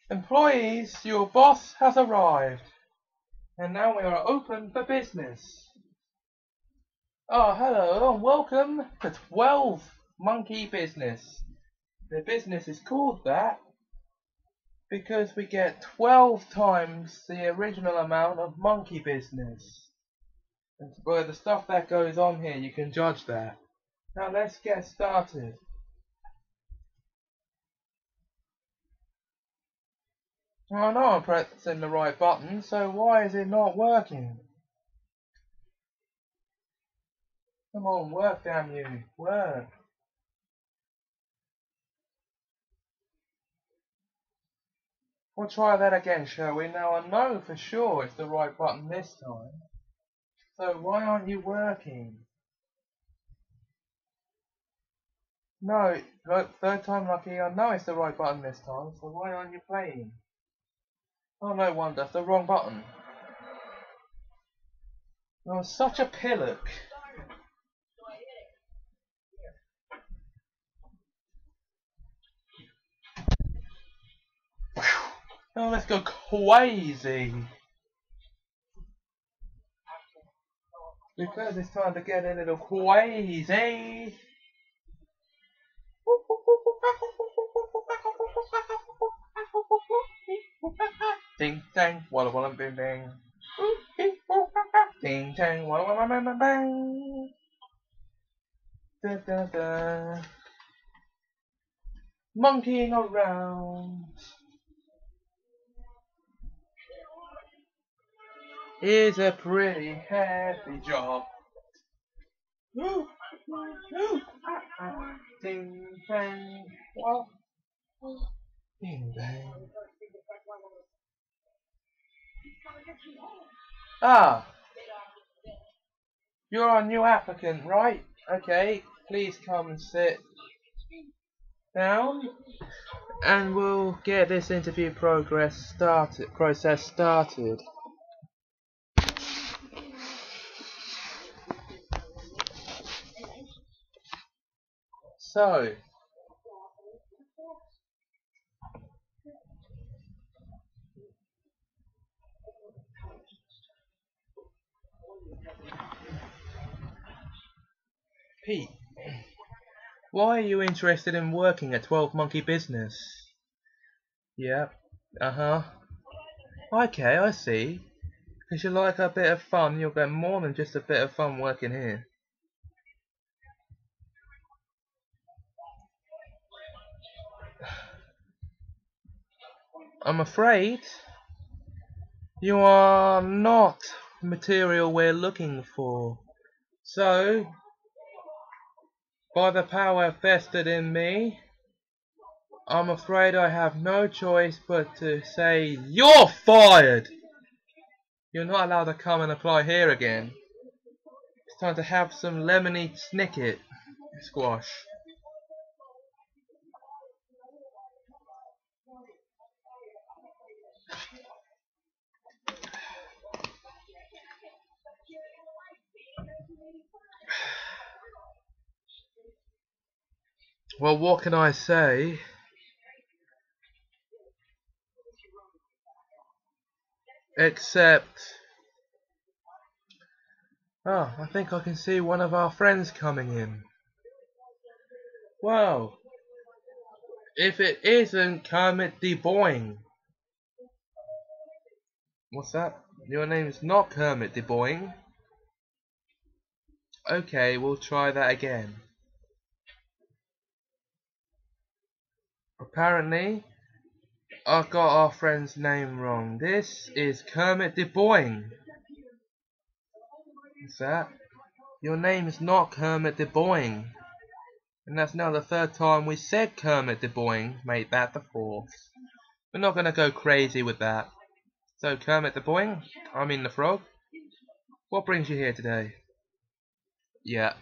Employees, your boss has arrived, and now we are open for business. Oh, hello and welcome to 12th Monkey Business. The business is called that because we get 12 times the original amount of monkey business. And by the stuff that goes on here, you can judge that. Now let's get started. I know I'm pressing the right button, so why is it not working? Come on, work, damn you, work. We'll try that again, shall we? Now I know for sure it's the right button this time. So why aren't you working? No, look, third time lucky, I know it's the right button this time, so why aren't you playing? Oh, no wonder, it's the wrong button. Oh, such a pillock. Oh, let's go crazy. Because it's time to get a little crazy. Ding dang, walla walla bing bang. Ding dang, walla walla bang bang bang. Da da da. Monkeying around is a pretty heavy job. Ding dang, walla. Ding dang. Ah, you're a new applicant, right? Okay, please come and sit down, and we'll get this interview process started. So, Pete, why are you interested in working at 12 Monkey Business? Yep. Okay, I see. Because you like a bit of fun, you'll get more than just a bit of fun working here. I'm afraid you are not the material we're looking for. So, by the power vested in me, I'm afraid I have no choice but to say, you're fired! You're not allowed to come and apply here again. It's time to have some lemony snicket squash. Well, what can I say? Except, oh, I think I can see one of our friends coming in. Wow, If it isn't Kermit the Boing. What's that? Your name's not Kermit the Boing. Okay, we'll try that again. Apparently, I got our friend's name wrong. This is Kermit the Boing. What's that? Your name's not Kermit the Boing. And that's now the third time we said Kermit the Boing. Made that the fourth. We're not gonna go crazy with that. So Kermit the Boing, I mean the frog. What brings you here today? Yeah,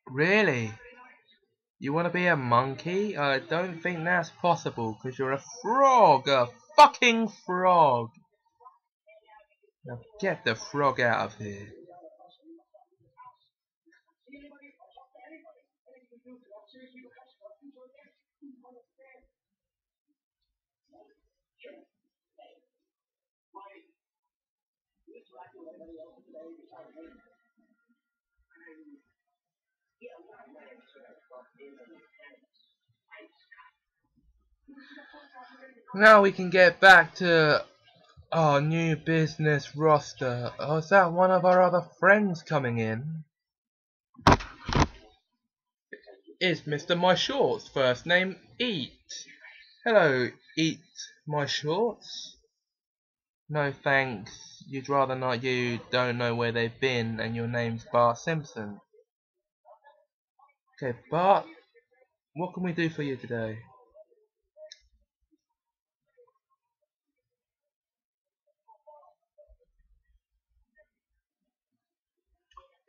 Really? You want to be a monkey? I don't think that's possible because you're a frog, a fucking frog. Now get the frog out of here. Now we can get back to our new business roster. Oh, is that one of our other friends coming in? Is Mr. My Shorts, first name Eat. Hello, Eat My Shorts. No thanks, you'd rather not. You don't know where they've been and your name's Bart Simpson. Okay, Bart, what can we do for you today?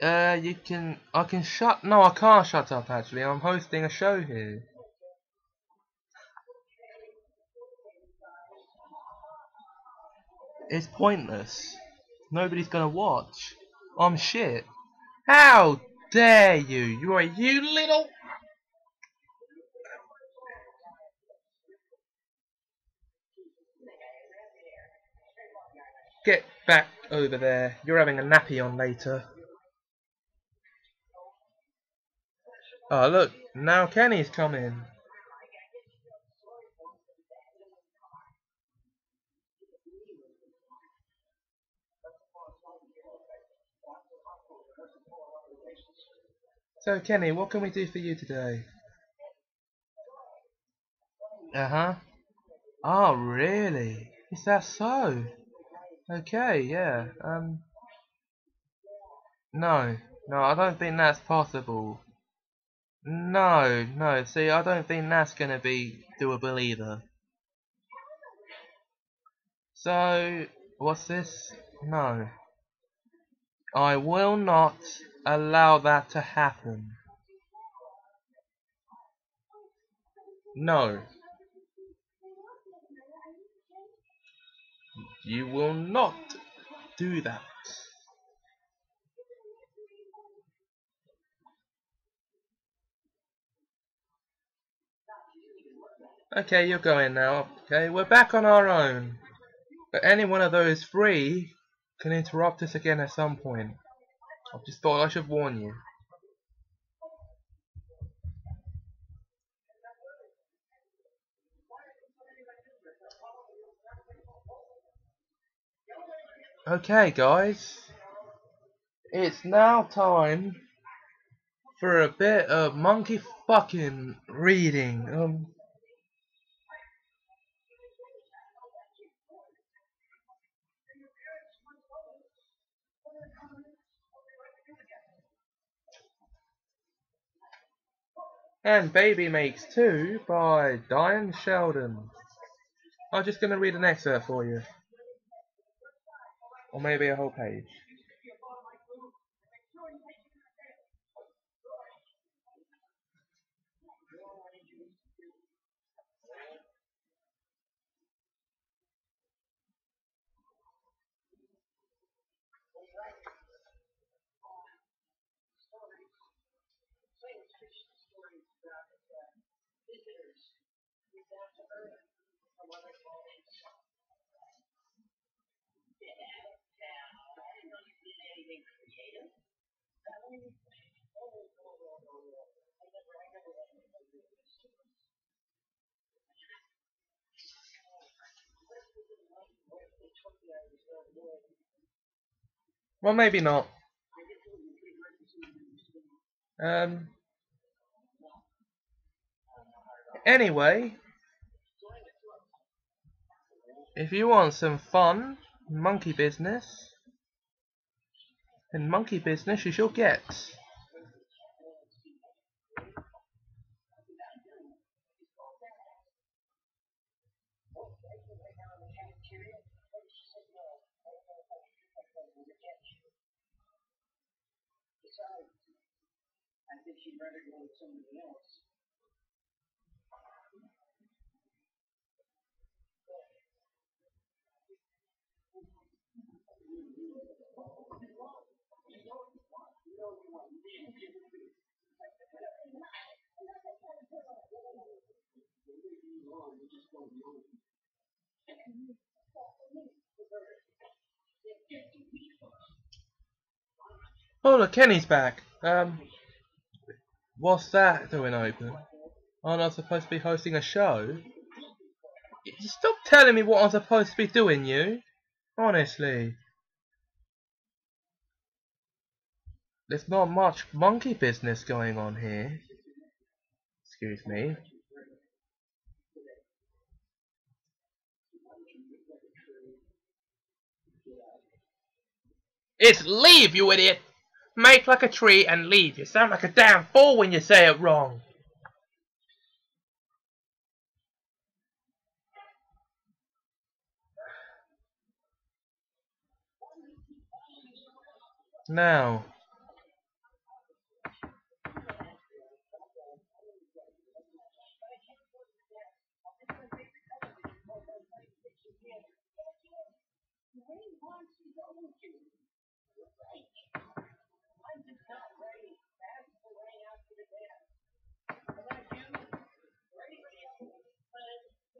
I can shut, no I can't shut up actually, I'm hosting a show here. It's pointless. Nobody's gonna watch. I'm shit. How dare you? You little... Get back over there. You're having a nappy on later. Oh look, now Kenny's coming. So Kenny, what can we do for you today? Oh really? Is that so? Okay, yeah. No, I don't think that's possible. No, see, I don't think that's gonna be doable either. So, what's this? No. I will not allow that to happen. No. You will not do that. Okay, you're going now. Okay, we're back on our own. But any one of those three can interrupt us again at some point. I just thought I should warn you. Okay, guys. It's now time for a bit of monkey fucking reading. And Baby Makes Two by Diane Sheldon. I'm just gonna read an excerpt for you. Or maybe a whole page. Well, maybe not. Anyway, if you want some fun monkey business, then monkey business you shall get. Oh look, Kenny's back. What's that doing open? Aren't I supposed to be hosting a show? Stop telling me what I'm supposed to be doing, you. Honestly. There's not much monkey business going on here. Excuse me. It's leave, you idiot! Make like a tree and leave. You sound like a damn fool when you say it wrong. Now.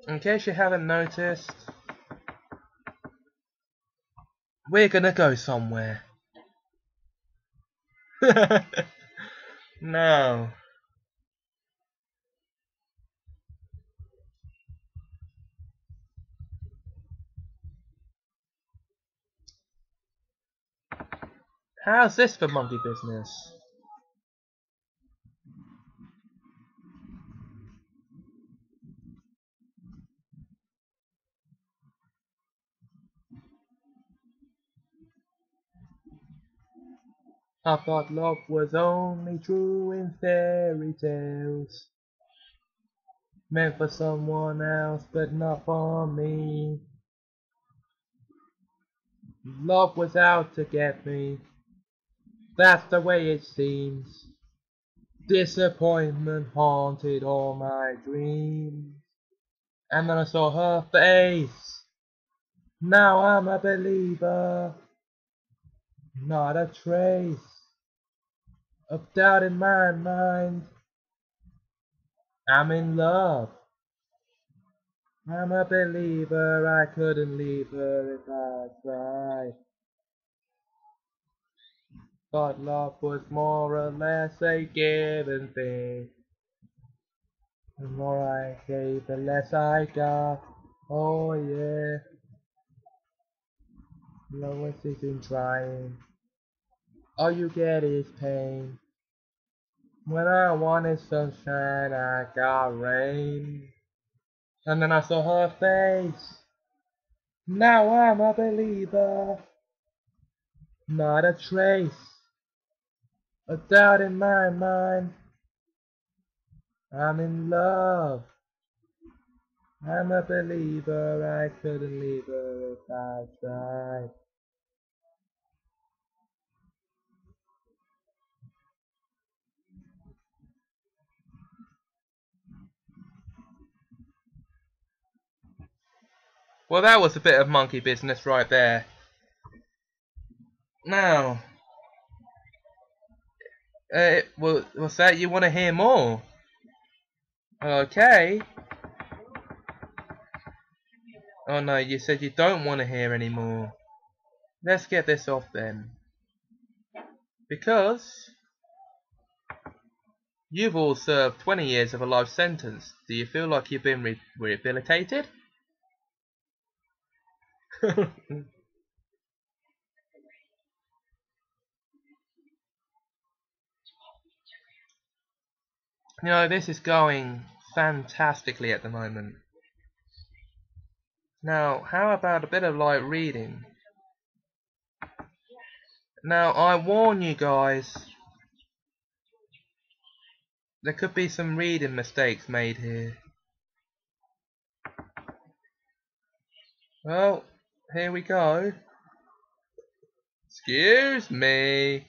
In case you haven't noticed, we're gonna go somewhere. Now. How's this for monkey business? I thought love was only true in fairy tales, meant for someone else but not for me. Love was out to get me, that's the way it seems. Disappointment haunted all my dreams. And then I saw her face. Now I'm a believer. Not a trace of doubt in my mind. I'm in love. I'm a believer. I couldn't leave her if I tried. Thought love was more or less a given thing. The more I gave, the less I got. Oh yeah. Love was isn't trying. All you get is pain. When I wanted sunshine, I got rain. And then I saw her face. Now I'm a believer. Not a trace of doubt in my mind. I'm in love. I'm a believer. I couldn't leave her if I tried. Well, that was a bit of monkey business right there. Now, what's that? You want to hear more? Okay. Oh no, you said you don't want to hear any more. Let's get this off then. Because you've all served 20 years of a life sentence. Do you feel like you've been rehabilitated? You know, this is going fantastically at the moment. Now, how about a bit of light reading? Now, I warn you guys, there could be some reading mistakes made here. Well, here we go. Excuse me.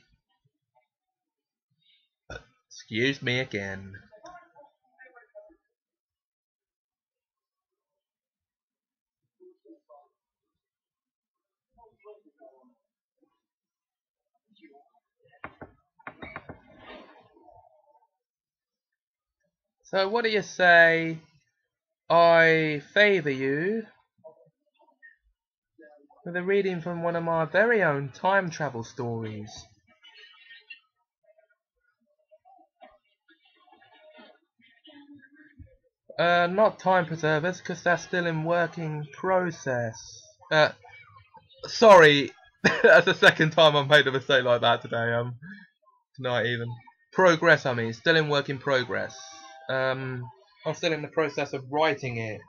Excuse me again. So what do you say I favour you with a reading from one of my very own time travel stories? Not time preservers, because that's still in working process. Sorry, that's the second time I've made a mistake like that today. Tonight even. Progress, I mean, still in work in progress. I'm still in the process of writing it.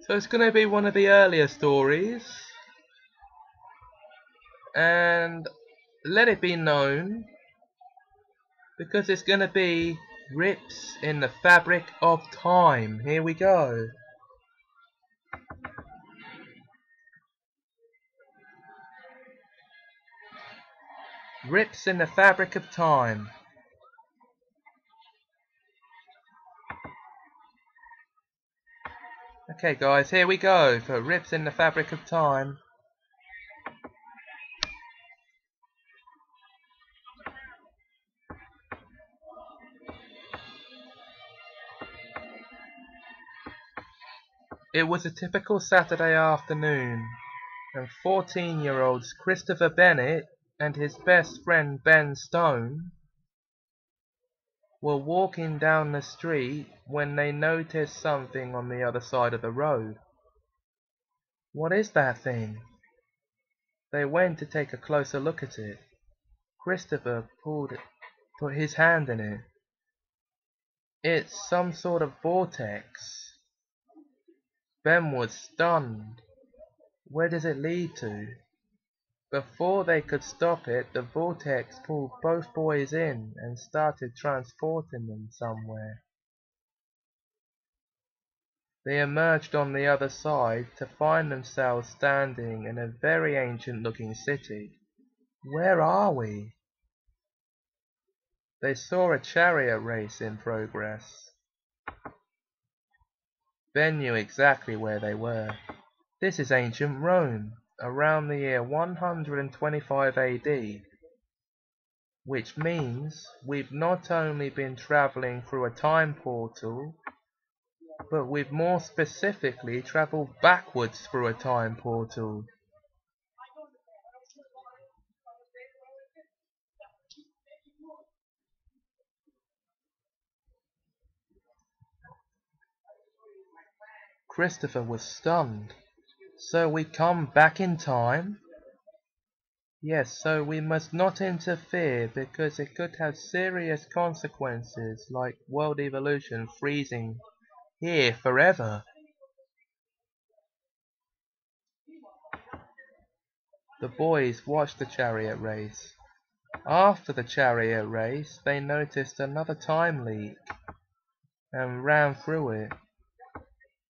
So it's going to be one of the earlier stories, and let it be known, because it's going to be rips in the fabric of time. Here we go. Rips in the fabric of time. Okay guys, here we go for rips in the fabric of time. It was a typical Saturday afternoon, and 14-year-olds Christopher Bennett and his best friend Ben Stone were walking down the street when they noticed something on the other side of the road. What is that thing? They went to take a closer look at it. Christopher put his hand in it. It's some sort of vortex. Ben was stunned. Where does it lead to? Before they could stop it, the vortex pulled both boys in and started transporting them somewhere. They emerged on the other side to find themselves standing in a very ancient-looking city. Where are we? They saw a chariot race in progress. Ben knew exactly where they were. This is ancient Rome, around the year 125 AD, which means we've not only been travelling through a time portal, but we've more specifically travelled backwards through a time portal. Christopher was stunned. So we come back in time? Yes, so we must not interfere because it could have serious consequences like world evolution freezing here forever. The boys watched the chariot race. After the chariot race, they noticed another time leak and ran through it.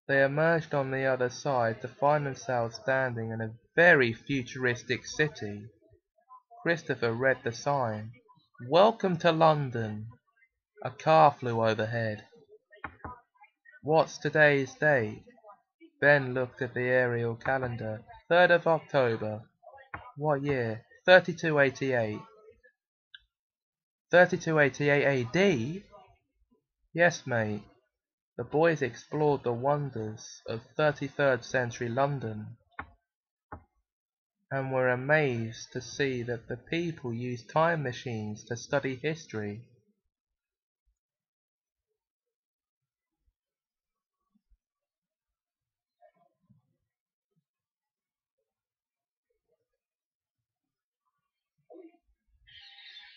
They emerged on the other side to find themselves standing in a very futuristic city. Christopher read the sign. Welcome to London. A car flew overhead. What's today's date? Ben looked at the aerial calendar. 3rd of October. What year? 3288. 3288 AD? Yes, mate. The boys explored the wonders of 33rd century London and were amazed to see that the people used time machines to study history.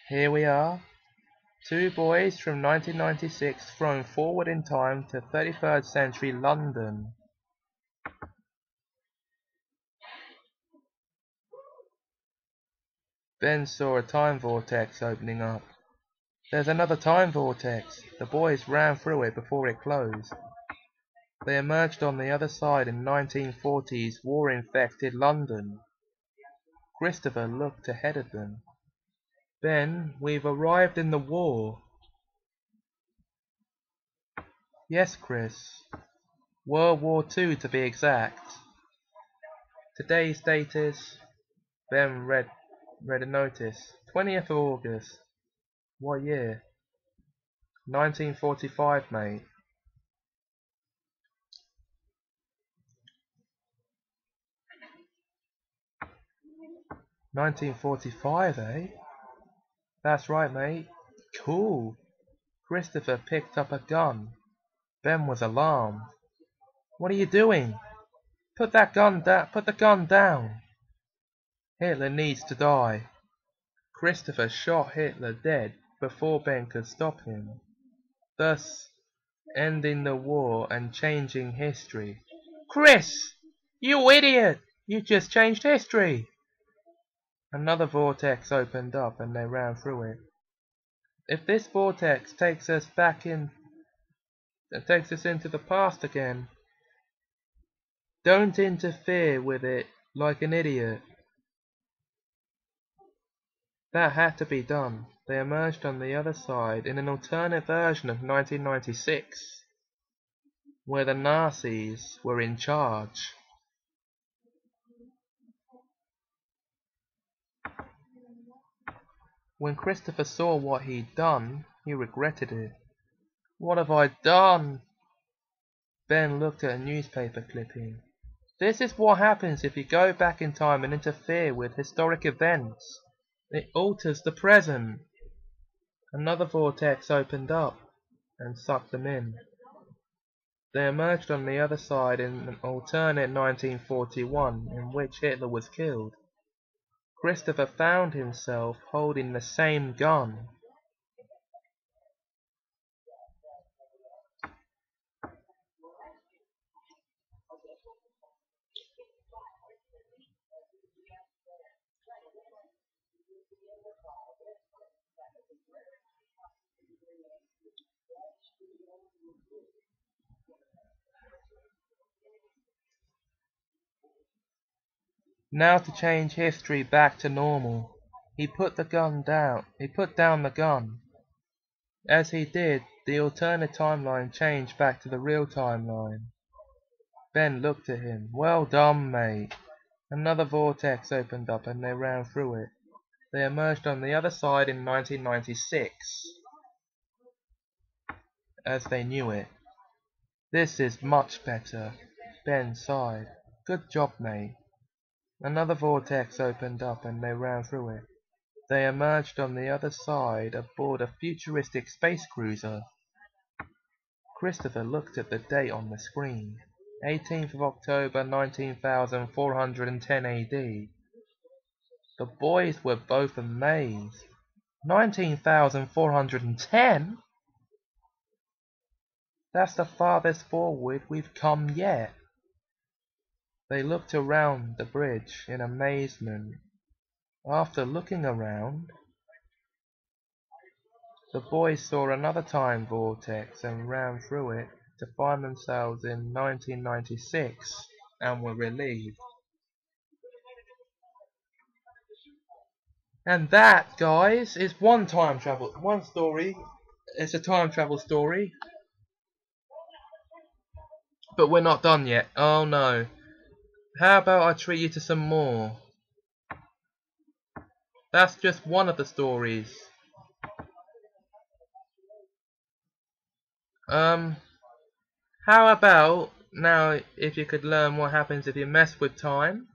Here we are, two boys from 1996 thrown forward in time to 33rd century London. Ben saw a time vortex opening up. There's another time vortex. The boys ran through it before it closed. They emerged on the other side in 1940s war-infected London. Christopher looked ahead of them. Ben, we've arrived in the war. Yes, Chris. World War II to be exact. Today's date is... Ben read a notice. 20th of August. What year? 1945, mate. "1945, eh? That's right, mate. Cool." Christopher picked up a gun. Ben was alarmed. "What are you doing? Put the gun down. Hitler needs to die." Christopher shot Hitler dead before Ben could stop him, thus ending the war and changing history. "Chris! You idiot! You just changed history!" Another vortex opened up and they ran through it. If this vortex takes us into the past again, don't interfere with it like an idiot. That had to be done. They emerged on the other side in an alternate version of 1996, where the Nazis were in charge. When Christopher saw what he'd done, he regretted it. "What have I done?" Ben looked at a newspaper clipping. "This is what happens if you go back in time and interfere with historic events. It alters the present." Another vortex opened up and sucked them in. They emerged on the other side in an alternate 1941 in which Hitler was killed. Christopher found himself holding the same gun. Now to change history back to normal. He put down the gun. As he did, the alternate timeline changed back to the real timeline. Ben looked at him. "Well done, mate." Another vortex opened up and they ran through it. They emerged on the other side in 1996, as they knew it. "This is much better." Ben sighed. "Good job, mate." Another vortex opened up and they ran through it. They emerged on the other side aboard a futuristic space cruiser. Christopher looked at the date on the screen. 18th of October 19,410 AD. The boys were both amazed. 19,410? That's the farthest forward we've come yet. They looked around the bridge in amazement. After looking around, the boys saw another time vortex and ran through it to find themselves in 1996 and were relieved. And that, guys, is one story. It's a time travel story. But we're not done yet. Oh no. How about I treat you to some more? That's just one of the stories. How about now if you could learn what happens if you mess with time?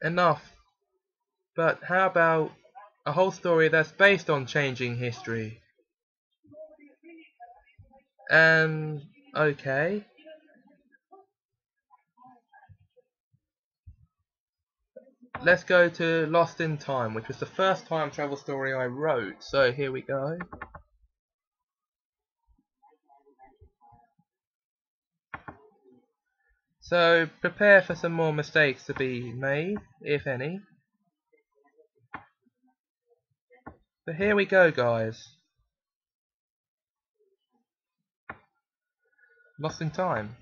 Enough. But how about a whole story that's based on changing history? Okay. Let's go to Lost in Time, which was the first time travel story I wrote. So here we go. So prepare for some more mistakes to be made, if any. But here we go, guys. Lost in Time.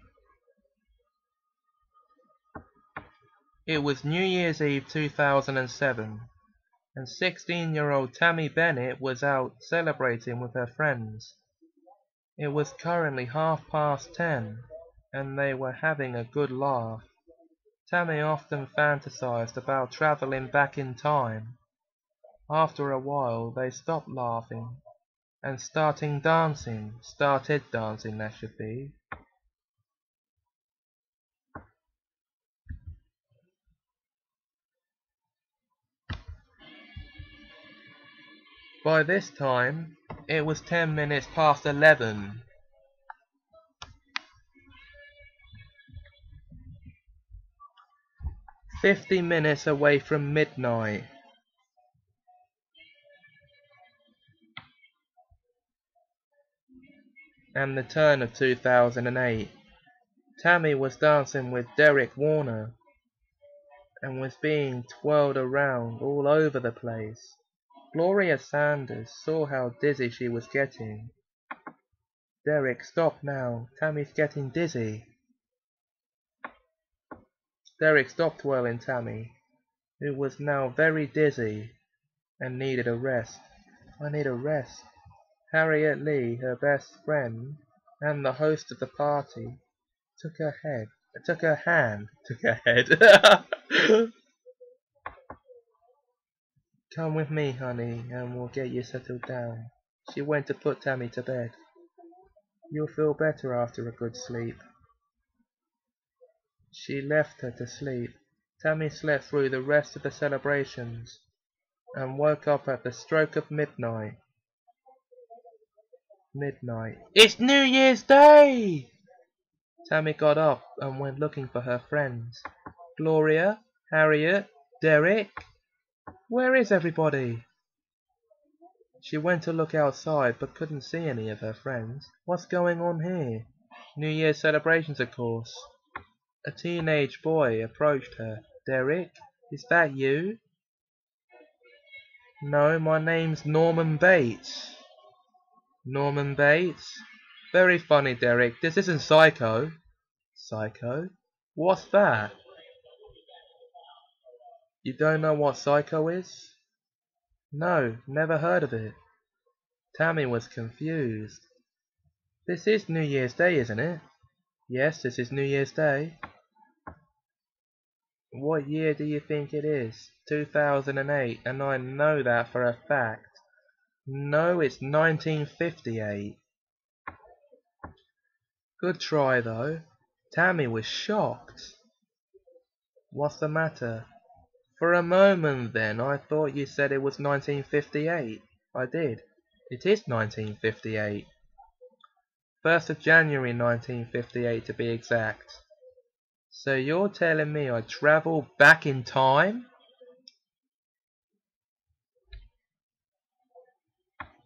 It was New Year's Eve 2007, and 16-year-old Tammy Bennett was out celebrating with her friends. It was currently 10:30, and they were having a good laugh. Tammy often fantasized about traveling back in time. After a while, they stopped laughing and started dancing, that should be. By this time, it was 10 minutes past 11. "50 minutes away from midnight. And the turn of 2008. Tammy was dancing with Derek Warner and was being twirled around all over the place. Gloria Sanders saw how dizzy she was getting. Derek, stop now. Tammy's getting dizzy. Derek stopped twirling Tammy, who was now very dizzy and needed a rest. I need a rest. Harriet Lee, her best friend, and the host of the party, took her hand. Come with me, honey, and we'll get you settled down. She went to put Tammy to bed. You'll feel better after a good sleep. She left her to sleep. Tammy slept through the rest of the celebrations and woke up at the stroke of midnight. It's New Year's Day! Tammy got up and went looking for her friends. Gloria, Harriet, Derek. Where is everybody? She went to look outside but couldn't see any of her friends. What's going on here? New Year's celebrations, of course. A teenage boy approached her. Derek, is that you? No, my name's Norman Bates. Norman Bates? Very funny, Derek. This isn't Psycho. Psycho? What's that? You don't know what Psycho is? No, never heard of it. Tammy was confused. This is New Year's Day, isn't it? Yes, this is New Year's Day. What year do you think it is? 2008, and I know that for a fact. No, it's 1958. Good try, though. Tammy was shocked. What's the matter? For a moment then, I thought you said it was 1958. I did. It is 1958. 1st of January 1958 to be exact. So you're telling me I travel back in time?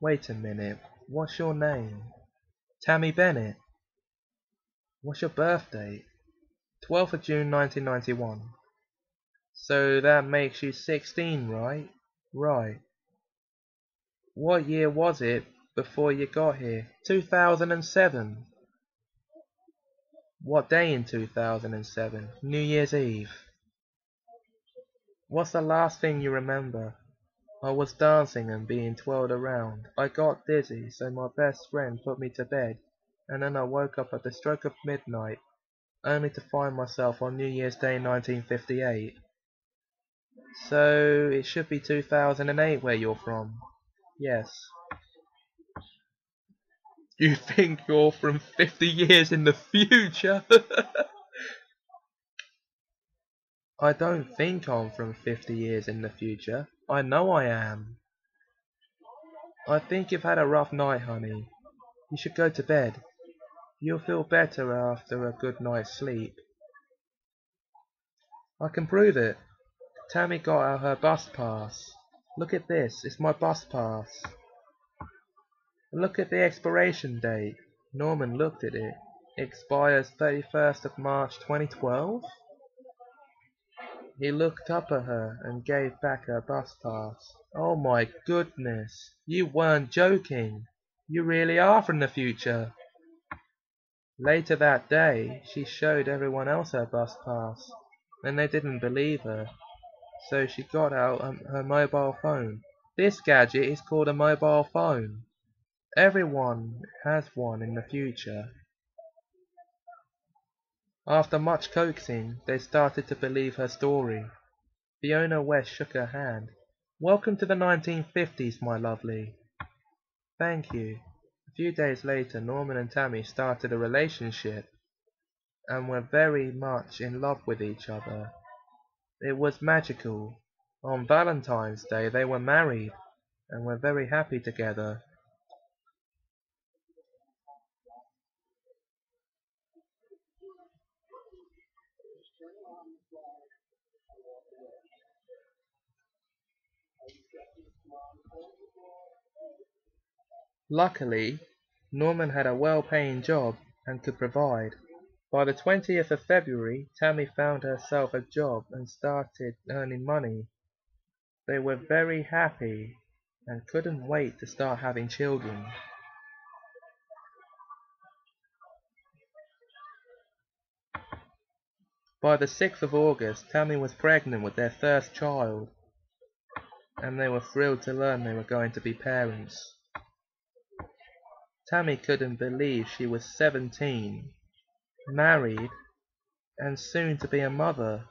Wait a minute. What's your name? Tammy Bennett. What's your birthday? 12th of June 1991. So that makes you 16, right? Right. What year was it before you got here? 2007. What day in 2007? New Year's Eve. What's the last thing you remember? I was dancing and being twirled around. I got dizzy, so my best friend put me to bed, and then I woke up at the stroke of midnight, only to find myself on New Year's Day 1958. So it should be 2008 where you're from. Yes. You think you're from 50 years in the future? I don't think I'm from 50 years in the future. I know I am. I think you've had a rough night, honey. You should go to bed. You'll feel better after a good night's sleep. I can prove it. Tammy got out her bus pass. Look at this, it's my bus pass. Look at the expiration date. Norman looked at it. It expires 31st of March 2012. He looked up at her and gave back her bus pass. Oh my goodness, you weren't joking. You really are from the future. Later that day, she showed everyone else her bus pass, and they didn't believe her. So she got out her mobile phone. This gadget is called a mobile phone. Everyone has one in the future. After much coaxing, they started to believe her story. Fiona West shook her hand. Welcome to the 1950s, my lovely. Thank you. A few days later, Norman and Tammy started a relationship and were very much in love with each other. It was magical. On Valentine's Day, they were married and were very happy together. Luckily, Norman had a well-paying job and could provide. By the 20th of February, Tammy found herself a job and started earning money. They were very happy and couldn't wait to start having children. By the 6th of August, Tammy was pregnant with their first child, and they were thrilled to learn they were going to be parents. Tammy couldn't believe she was 17, married, and soon to be a mother.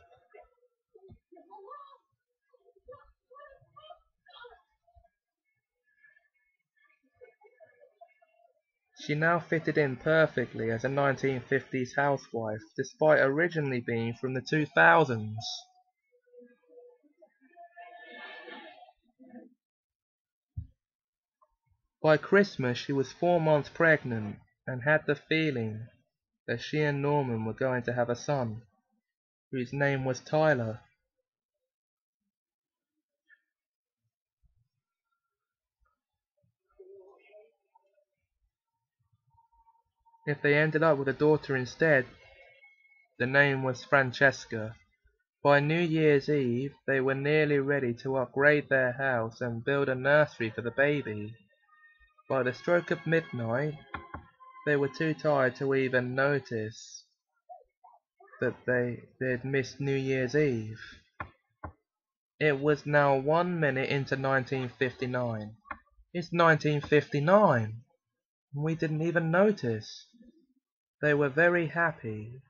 She now fitted in perfectly as a 1950s housewife, despite originally being from the 2000s. By Christmas she was 4 months pregnant and had the feeling that she and Norman were going to have a son, whose name was Tyler. If they ended up with a daughter instead, the name was Francesca. By New Year's Eve, they were nearly ready to upgrade their house and build a nursery for the baby. By the stroke of midnight, they were too tired to even notice that they'd missed New Year's Eve. It was now 1 minute into 1959. It's 1959! We didn't even notice. They were very happy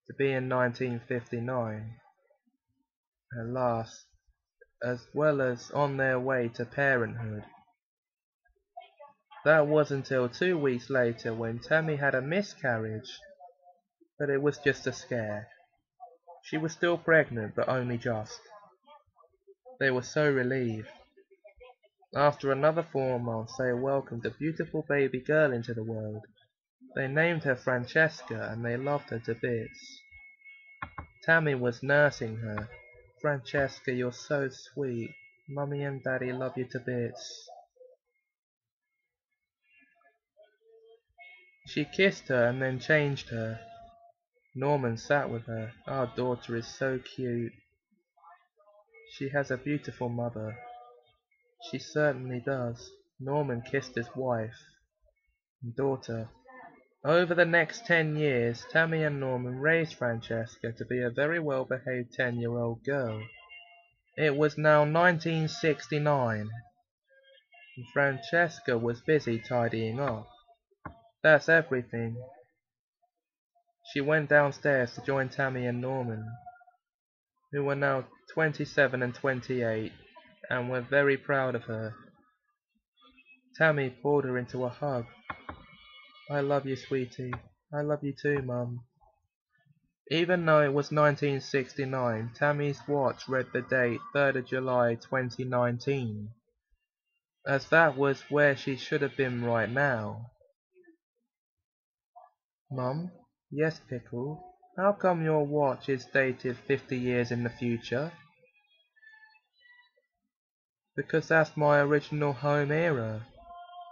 to be in 1959 at last, as well as on their way to parenthood. That was until 2 weeks later when Tammy had a miscarriage, but it was just a scare. She was still pregnant, but only just. They were so relieved. After another 4 months, they welcomed a beautiful baby girl into the world. They named her Francesca, and they loved her to bits. Tammy was nursing her. Francesca, you're so sweet. Mummy and Daddy love you to bits. She kissed her and then changed her. Norman sat with her. Our daughter is so cute. She has a beautiful mother. She certainly does. Norman kissed his wife and daughter. Over the next 10 years, Tammy and Norman raised Francesca to be a very well-behaved 10-year-old girl. It was now 1969, and Francesca was busy tidying up. That's everything. She went downstairs to join Tammy and Norman, who were now 27 and 28, and were very proud of her. Tammy pulled her into a hug. I love you, sweetie. I love you too, Mum. Even though it was 1969, Tammy's watch read the date 3rd of July 2019, as that was where she should have been right now. Mum? Yes, Pickle? How come your watch is dated 50 years in the future? Because that's my original home era.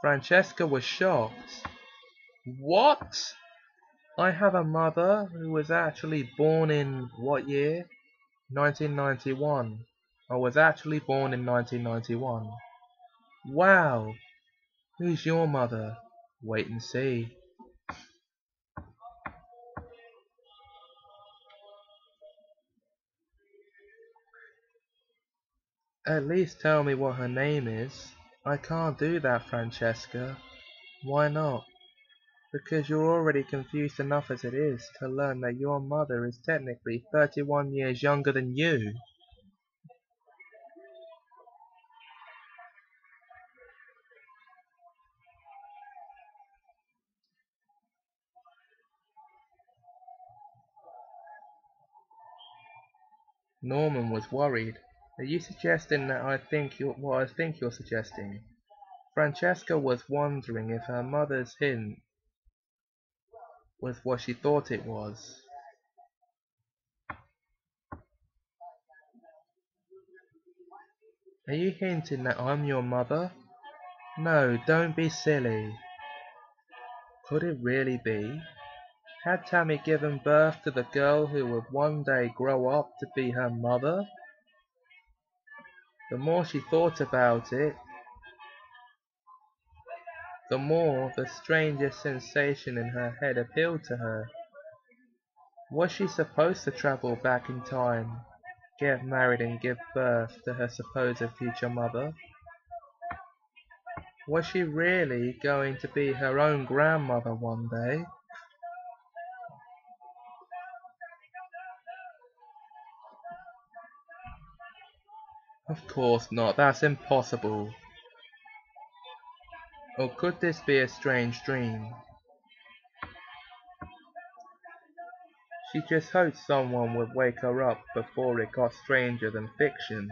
Francesca was shocked. What? I have a mother who was actually born in what year? 1991. I was actually born in 1991. Wow! Who's your mother? Wait and see. At least tell me what her name is. I can't do that, Francesca. Why not? Because you're already confused enough as it is to learn that your mother is technically 31 years younger than you. Norman was worried. Are you suggesting that what I think you're suggesting? Francesca was wondering if her mother's hint was what she thought it was. Are you hinting that I'm your mother? No, don't be silly. Could it really be? Had Tammy given birth to the girl who would one day grow up to be her mother? The more she thought about it, the more the strangest sensation in her head appealed to her. Was she supposed to travel back in time, get married and give birth to her supposed future mother? Was she really going to be her own grandmother one day? Of course not, that's impossible. Or could this be a strange dream? She just hoped someone would wake her up before it got stranger than fiction.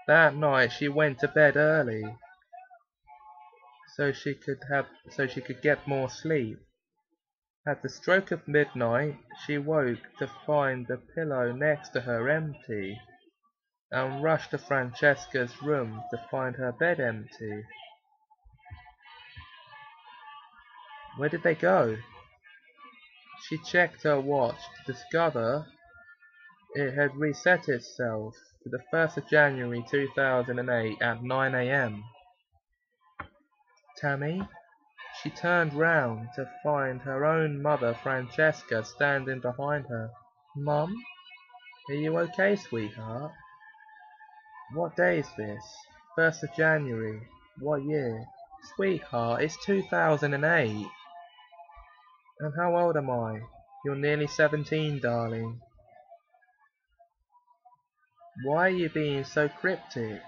That night she went to bed early so she could get more sleep. At the stroke of midnight, she woke to find the pillow next to her empty, and rushed to Francesca's room to find her bed empty. Where did they go? She checked her watch to discover it had reset itself to the 1st of January 2008 at 9 a.m. Tammy? She turned round to find her own mother Francesca standing behind her. Mum? Are you okay, sweetheart? What day is this? 1st of January. What year? Sweetheart, it's 2008. And how old am I? You're nearly 17, darling. Why are you being so cryptic?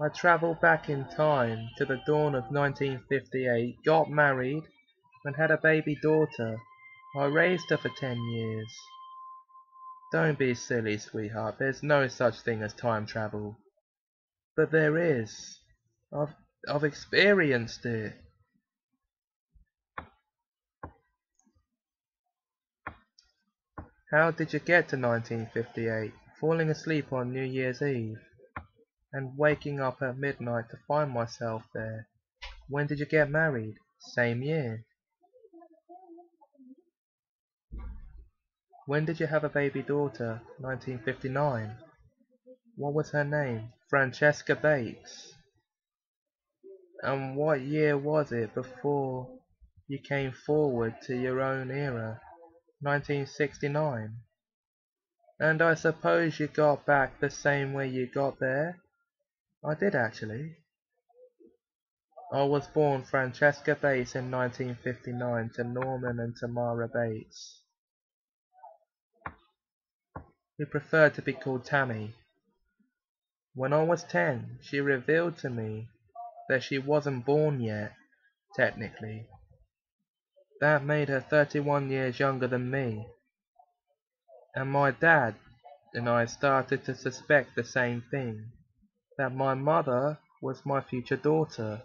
I travelled back in time to the dawn of 1958, got married, and had a baby daughter. I raised her for 10 years. Don't be silly, sweetheart. There's no such thing as time travel. But there is. I've experienced it. How did you get to 1958, falling asleep on New Year's Eve, and waking up at midnight to find myself there? When did you get married? Same year. When did you have a baby daughter? 1959. What was her name? Francesca Bates. And what year was it before you came forward to your own era? 1969. And I suppose you got back the same way you got there? I did actually. I was born Francesca Bates in 1959 to Norman and Tamara Bates, who preferred to be called Tammy. When I was 10, she revealed to me that she wasn't born yet, technically. That made her 31 years younger than me. And my dad and I started to suspect the same thing, that my mother was my future daughter.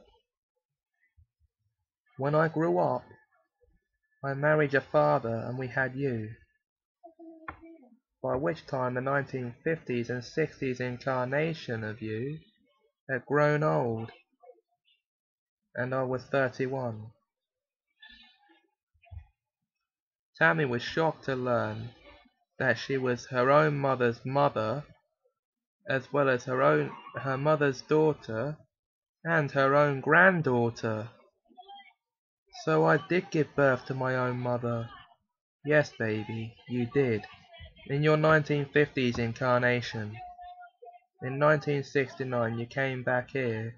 When I grew up, I married your father and we had you. By which time the 1950s and 60s incarnation of you had grown old, and I was 31. Tammy was shocked to learn that she was her own mother's mother, as well as her mother's daughter, and her own granddaughter. So I did give birth to my own mother. Yes, baby, you did. In your 1950s incarnation. In 1969 you came back here,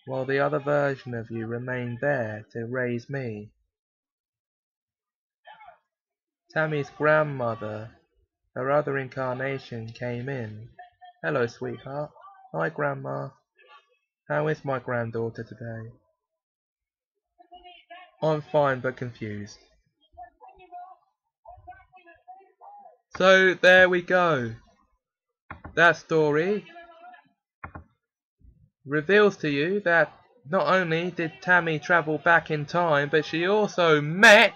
while the other version of you remained there to raise me. Tammy's grandmother, her other incarnation, came in. Hello, sweetheart. Hi, Grandma. How is my granddaughter today? I'm fine but confused. So, there we go. That story reveals to you that not only did Tammy travel back in time, but she also met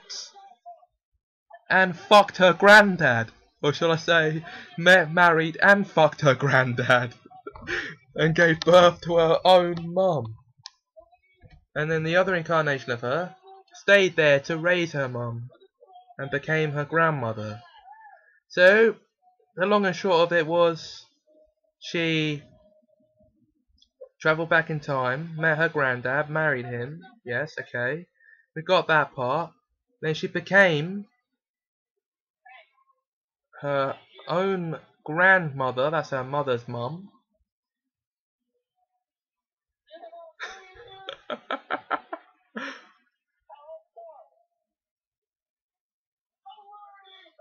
and fucked her granddad. Or shall I say, met, married and fucked her granddad. And gave birth to her own mum. And then the other incarnation of her stayed there to raise her mum and became her grandmother. So, the long and short of it was, she travelled back in time, met her granddad, married him. Yes, okay. We got that part. Then she became her own grandmother, that's her mother's mum.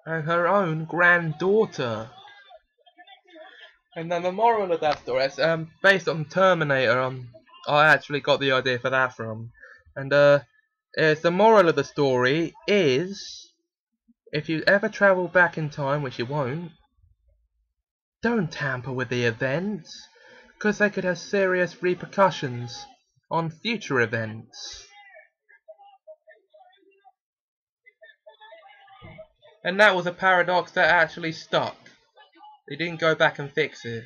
And her own granddaughter. And then the moral of that story is based on Terminator. I actually got the idea for that from. And it's the moral of the story is, if you ever travel back in time, which you won't, don't tamper with the events, because they could have serious repercussions on future events. And that was a paradox that actually stuck. They didn't go back and fix it.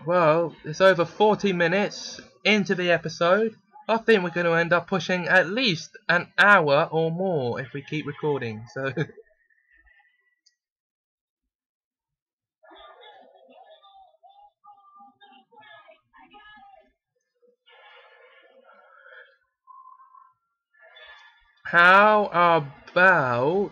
Well, it's over 40 minutes into the episode. I think we're going to end up pushing at least an hour or more if we keep recording. So how about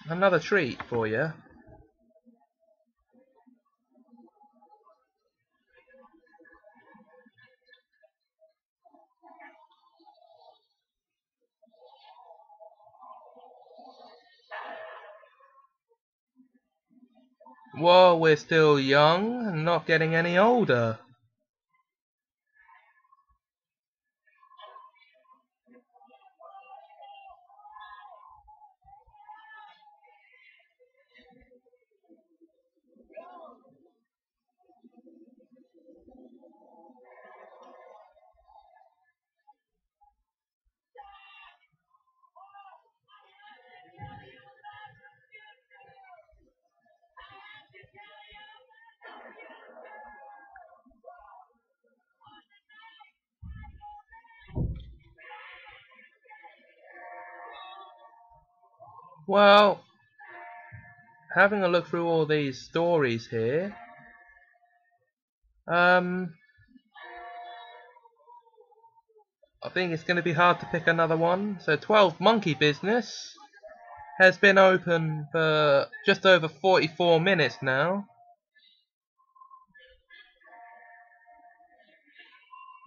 another treat for you? Well, we're still young and not getting any older. Well, having a look through all these stories here, I think it's going to be hard to pick another one. So 12th Monkey Business has been open for just over 44 minutes now.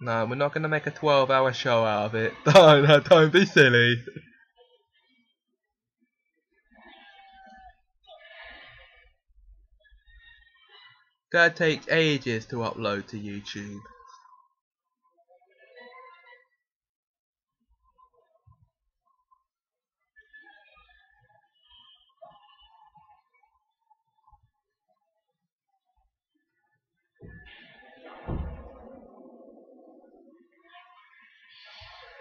No, we're not going to make a 12-hour show out of it. Don't be silly. That takes ages to upload to YouTube.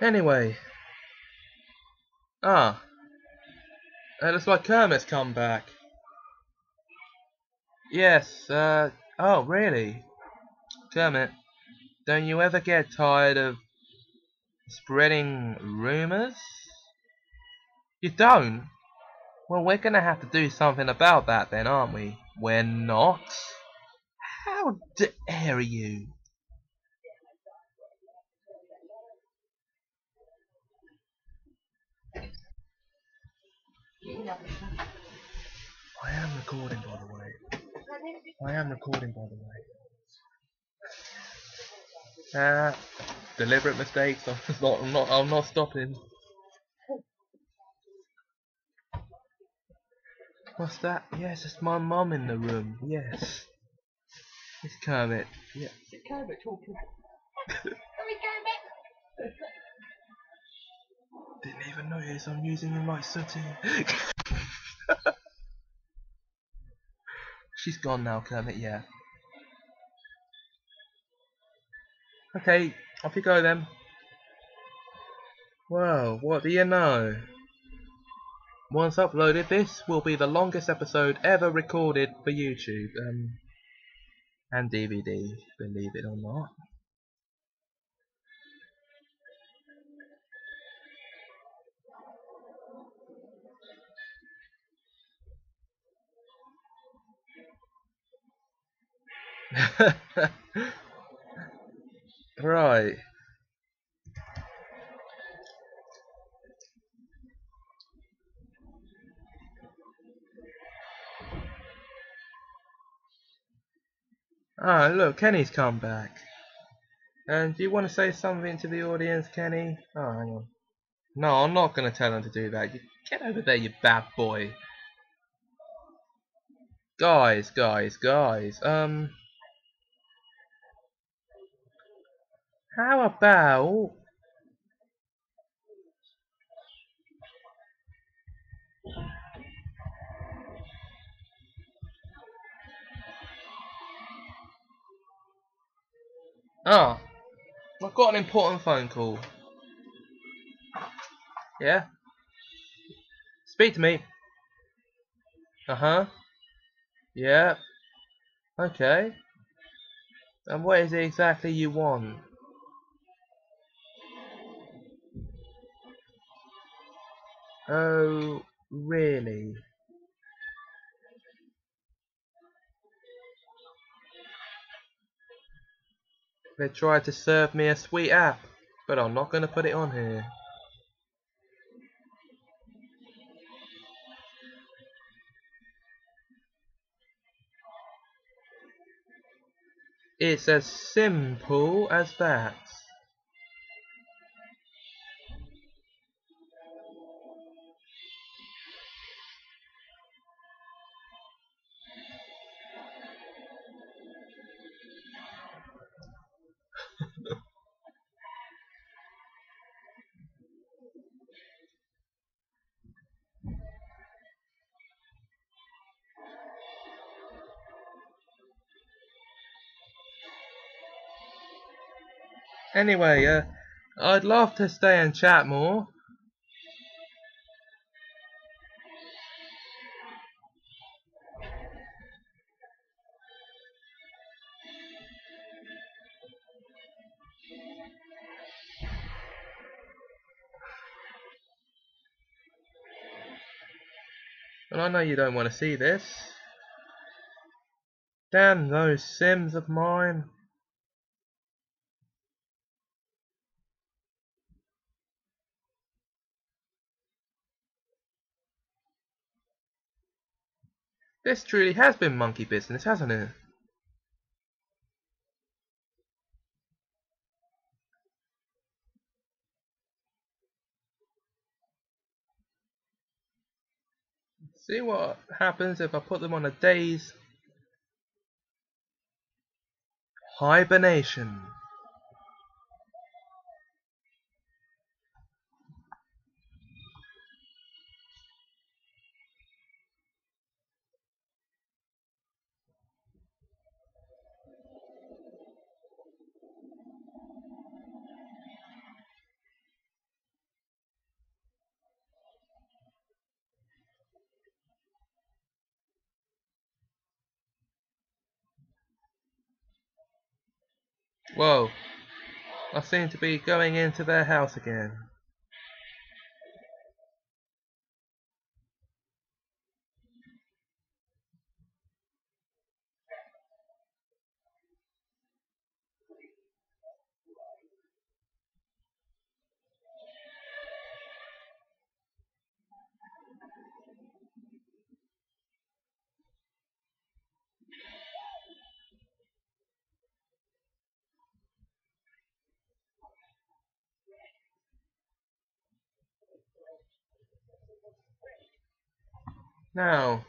Anyway. It looks like Kermit's come back. Yes, oh really? Kermit, don't you ever get tired of spreading rumours? You don't? Well, we're gonna have to do something about that then, aren't we? We're not? How dare you? I am recording, by the way. I am recording, by the way. Deliberate mistakes. I'm not stopping. What's that? Yes, it's my mum in the room. Yes. It's Kermit. Yeah. It's Kermit talking. Didn't even notice I'm using the right setting. She's gone now, Kermit, yeah. Okay, off you go then. Well, what do you know? Once uploaded, this will be the longest episode ever recorded for YouTube. And DVD, believe it or not. Right. Ah, look, Kenny's come back. And do you want to say something to the audience, Kenny? Oh, hang on. No, I'm not going to tell him to do that. You get over there, you bad boy. Guys. How about... Oh, I've got an important phone call. Yeah? Speak to me. Uh-huh. Yeah. Okay. And what is it exactly you want? Oh, really? They tried to serve me a sweet app, but I'm not going to put it on here. It's as simple as that. Anyway, I'd love to stay and chat more. And I know you don't want to see this. Damn those Sims of mine. This truly has been monkey business, hasn't it? See what happens if I put them on a day's hibernation. Whoa, I seem to be going into their house again. Now,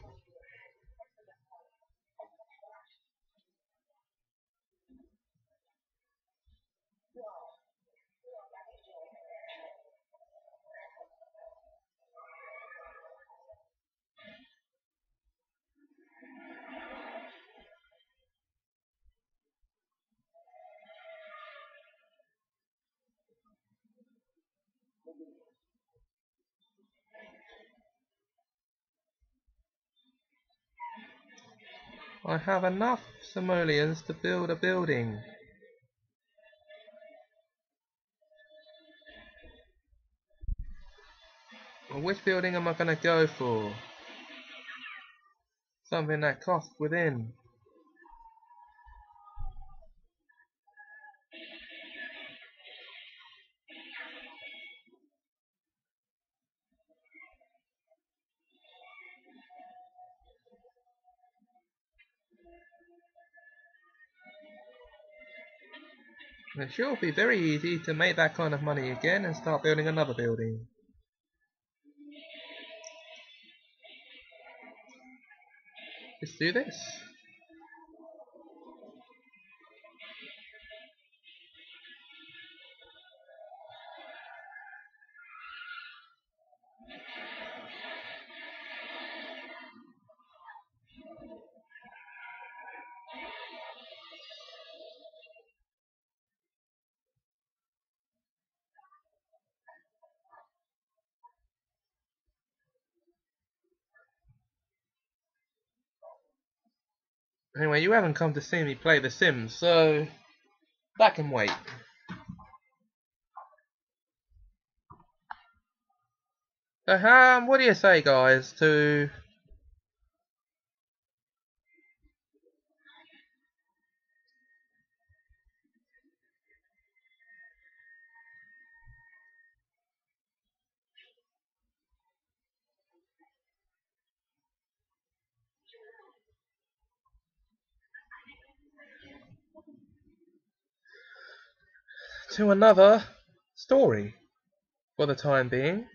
I have enough simoleons to build a building. Well, which building am I going to go for? Something that costs within. It sure be very easy to make that kind of money again and start building another building. Let's do this. Anyway, you haven't come to see me play The Sims, so that can wait. What do you say, guys, to another story for the time being?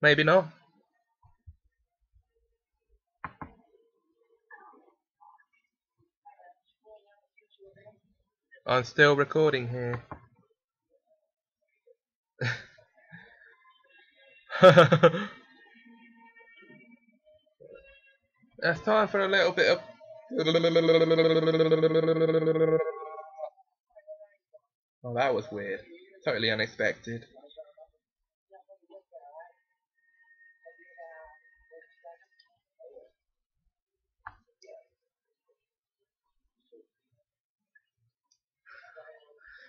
Maybe not. I'm still recording here. It's time for a little bit of... Oh, that was weird. Totally unexpected.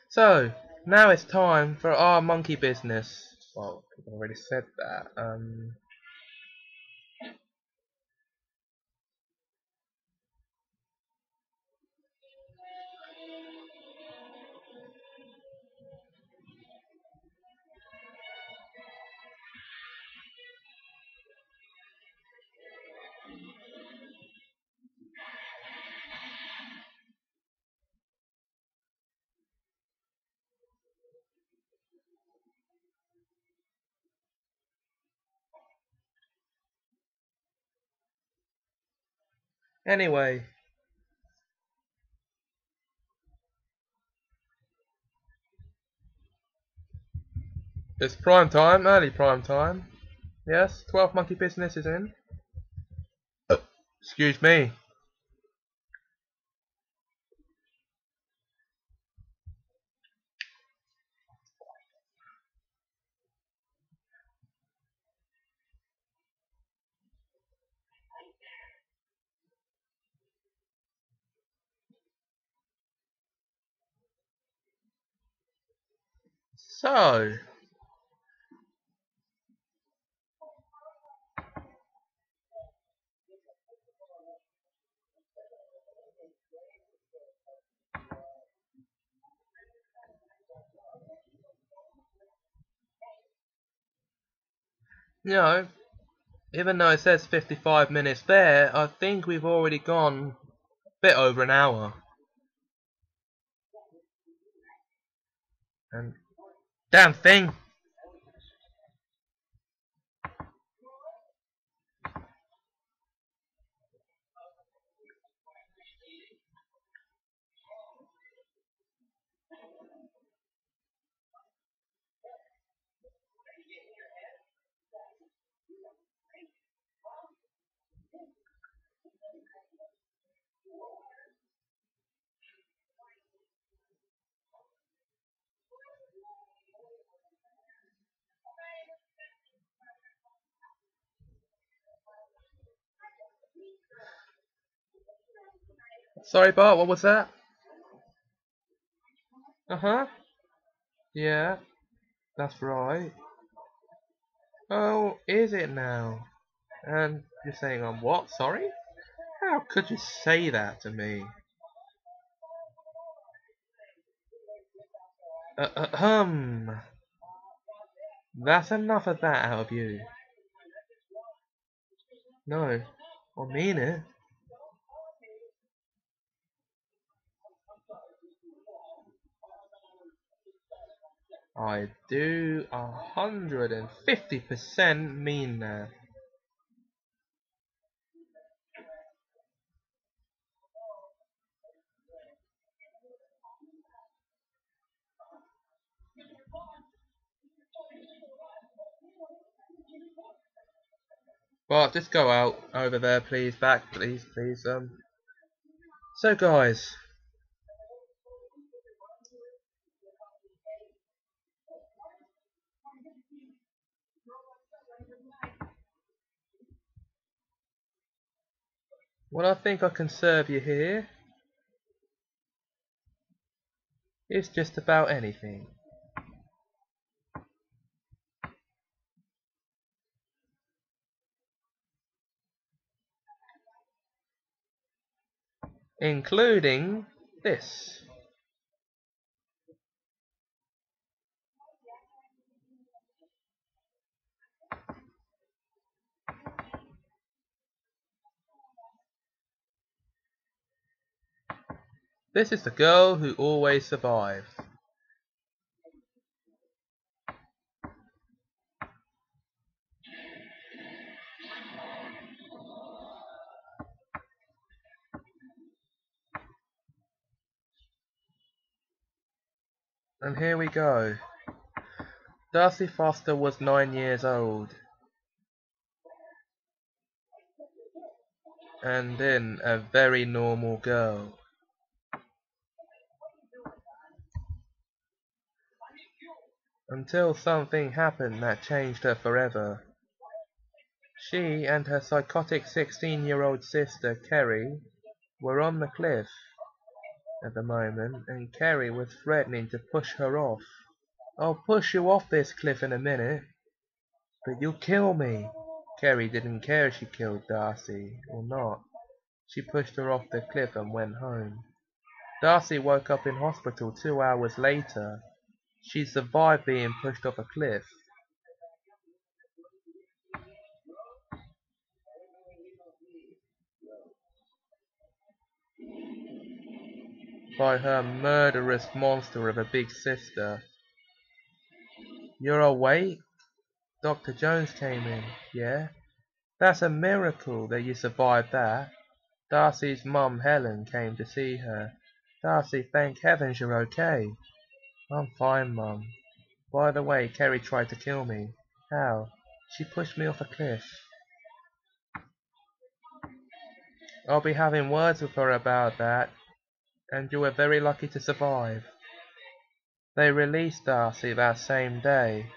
So, now it's time for our monkey business. Well, I've already said that. Anyway. It's prime time, early prime time. Yes, 12th Monkey Business is in. Excuse me. So, you know, even though it says 55 minutes there, I think we've already gone a bit over an hour. And damn thing! Sorry, Bart, what was that? Uh-huh. Yeah, that's right. Oh, is it now? And you're saying I'm what? Sorry? How could you say that to me? That's enough of that out of you. No, I mean it. I do 150% mean that. But just go out over there, please. Back, please. So, guys, what I think I can serve you here is just about anything. Including this. This is the girl who always survived. And here we go. Darcy Foster was 9 years old. And then a very normal girl. Until something happened that changed her forever. She and her psychotic 16-year-old sister, Kerry, were on the cliff at the moment, and Kerry was threatening to push her off. I'll push you off this cliff in a minute, but you'll kill me. Kerry didn't care if she killed Darcy or not. She pushed her off the cliff and went home. Darcy woke up in hospital 2 hours later. She survived being pushed off a cliff. By her murderous monster of a big sister. You're awake? Dr. Jones came in, yeah? That's a miracle that you survived that. Darcy's mum, Helen, came to see her. Darcy, thank heavens you're okay. I'm fine, Mum. By the way, Kerry tried to kill me. How? She pushed me off a cliff. I'll be having words with her about that, and you were very lucky to survive. They released Darcy that same day,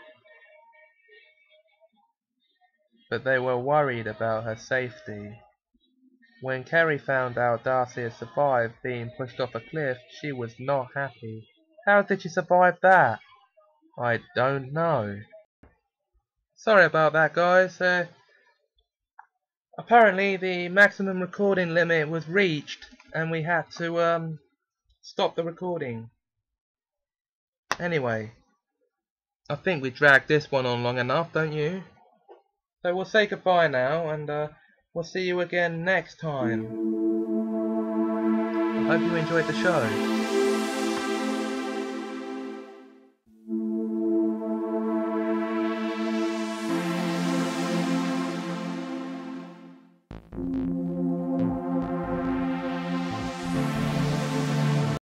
but they were worried about her safety. When Kerry found out Darcy had survived being pushed off a cliff, she was not happy. How did she survive that? I don't know. Sorry about that, guys. Apparently the maximum recording limit was reached and we had to stop the recording. Anyway, I think we dragged this one on long enough, don't you? So we'll say goodbye now, and we'll see you again next time. I hope you enjoyed the show.